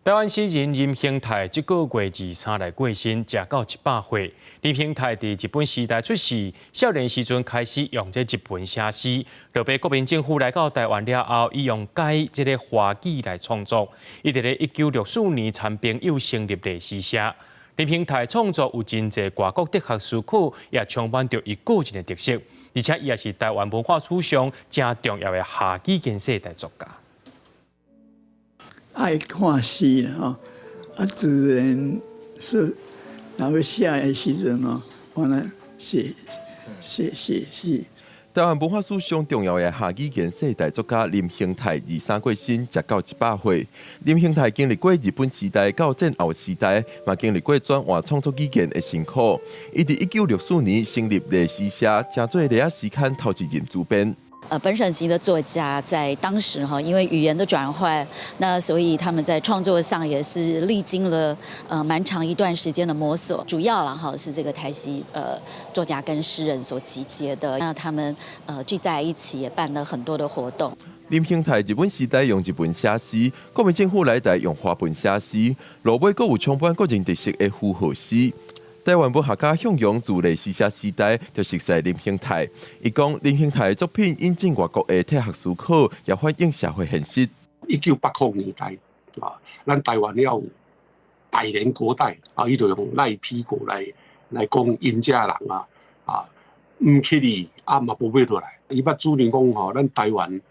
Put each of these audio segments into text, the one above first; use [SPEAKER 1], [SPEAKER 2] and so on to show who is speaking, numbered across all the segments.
[SPEAKER 1] 台湾诗人林兴泰这个月23日过身，食到100岁。林兴泰伫日本时代出世，少年时阵开始用这日文写诗。落被国民政府来到台湾了后，伊用改这个华语来创作。伊伫咧1964年参编又成立历史社。林兴泰创作有真侪外国哲学诗句，也充满着伊个人的特色，而且伊也是台湾文化史上真重要的下语建设大作家。
[SPEAKER 2] 爱看诗吼，自然是若要写的时阵哦，我来写诗。
[SPEAKER 3] 台湾文化史上重要的下语建设大作家林兴泰23过身，食到100岁。林兴泰经历过日本时代到战后时代，嘛经历过转换创作语言的辛苦。伊伫1964年成立历史社，正做历史诗刊头一任主编。
[SPEAKER 4] 本省级的作家在当时哈，因为语言的转换，那所以他们在创作上也是历经了蛮长一段时间的摸索。主要啦哈是这个台西作家跟诗人所集结的，那他们聚在一起也办了很多的活动。
[SPEAKER 3] 林兴泰日本时代用日文写诗，国民政府来台用华文写诗，落尾阁有充满个人特色的符号诗。 台湾文学家向阳自历史社时代就熟悉林兴泰。伊讲林兴泰的作品引进外国的哲学思考，也反映社会现实。
[SPEAKER 5] 1980年代咱台湾要有百年国代伊就用赖批国来讲因家人唔起哩嘛无买倒来。伊捌主张讲咱台湾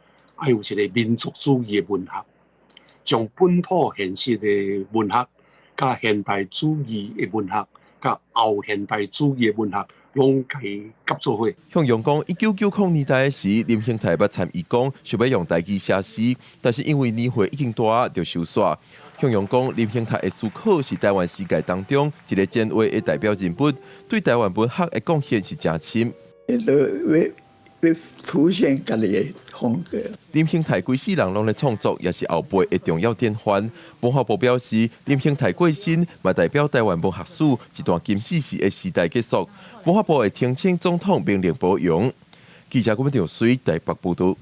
[SPEAKER 5] 要有一个民族主义的文学，将本土现实的文学，甲现代主义的文学。 甲后现代主义文学拢可以合作伙。
[SPEAKER 3] 向阳讲，1990年代时，林兴泰捌参与讲，想要用台语写诗，但是因为年岁已经大，就收煞。向阳讲，林兴泰的思考是台湾世界当中一个前卫的代表人物，对台湾文学的贡献是真深。
[SPEAKER 2] 要凸显家己的风格。
[SPEAKER 3] 林兴泰规世人拢咧创作，也是后辈的重要典范。文化部表示，林兴泰过身，嘛代表台湾文学史一段金史时的时代结束。文化部会听请总统命令保养。记者郭文条随台北报道。